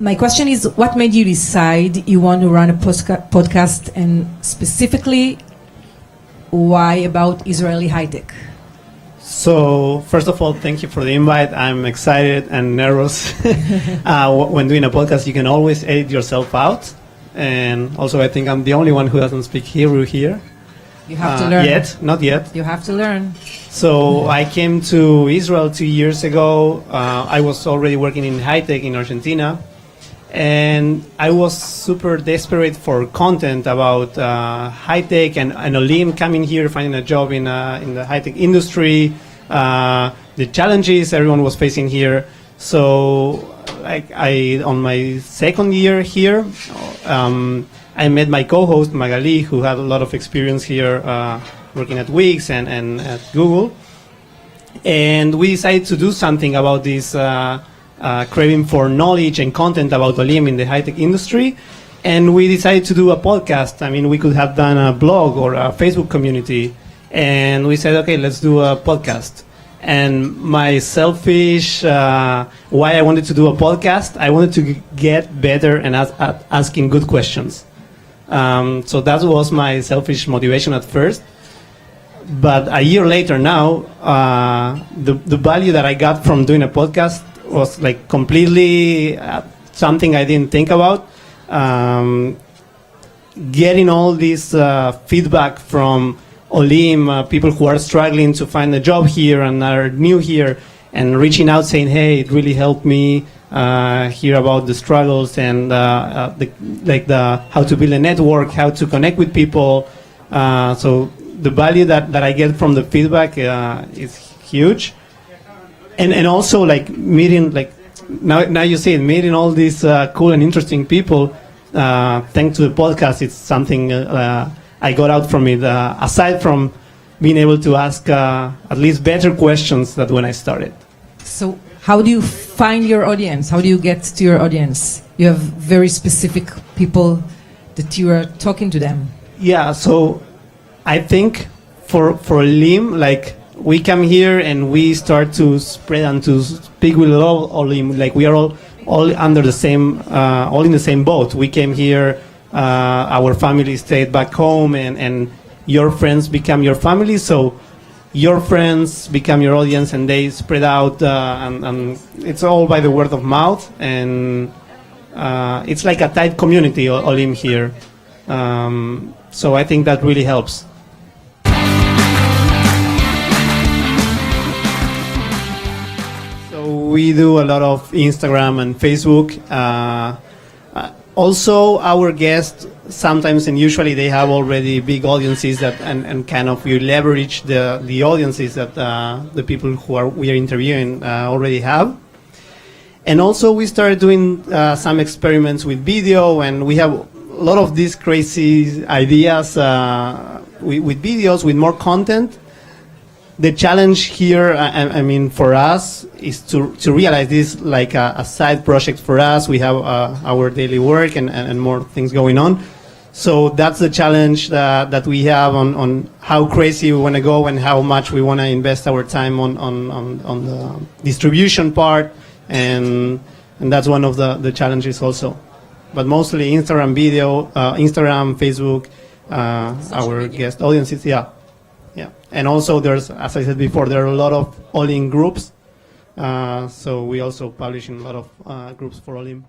My question is, what made you decide you want to run a podcast, and specifically, why about Israeli high tech? So, first of all, thank you for the invite. I'm excited and nervous. When doing a podcast, you can always edit yourself out. And also, I think I'm the only one who doesn't speak Hebrew here. You have to learn. Not yet. You have to learn. So I came to Israel 2 years ago. I was already working in high tech in Argentina. And I was super desperate for content about high tech and Olim coming here, finding a job in the high tech industry, the challenges everyone was facing here. So on my second year here, I met my co-host Magali, who had a lot of experience here working at Wix and at Google. And we decided to do something about this craving for knowledge and content about Olim in the high-tech industry. And we decided to do a podcast. I mean, we could have done a blog or a Facebook community. And we said, okay, let's do a podcast. And my selfish, why I wanted to do a podcast, I wanted to get better and at asking good questions. So that was my selfish motivation at first. But a year later now, the value that I got from doing a podcast was like completely something I didn't think about. Getting all this feedback from Olim, people who are struggling to find a job here and are new here, and reaching out saying, hey, it really helped me hear about the struggles and how to build a network, how to connect with people. So the value that I get from the feedback is huge. And also like meeting, like now you see it, meeting all these cool and interesting people, thanks to the podcast, it's something I got out from it, aside from being able to ask at least better questions than when I started. So how do you find your audience? How do you get to your audience? You have very specific people that you are talking to them. Yeah, so I think for Olim, like we come here and we start to spread and to speak with all Olim, like we are all under the same, all in the same boat. We came here, our family stayed back home, and your friends become your family, so your friends become your audience and they spread out, and it's all by the word of mouth, and it's like a tight community, Olim here. So I think that really helps. We do a lot of Instagram and Facebook. Also, our guests sometimes and usually they have already big audiences that and kind of we leverage the audiences that the people we are interviewing already have. And also, we started doing some experiments with video, and we have a lot of these crazy ideas with videos, with more content. The challenge here, I mean, for us, is to realize this like a side project for us. We have our daily work and more things going on. So that's the challenge that we have on how crazy we want to go and how much we want to invest our time on the distribution part, and that's one of the challenges also. But mostly Instagram video, Instagram, Facebook, our guest audiences, yeah. And also there's, as I said before, there are a lot of Olim groups. So we also publish in a lot of groups for Olim.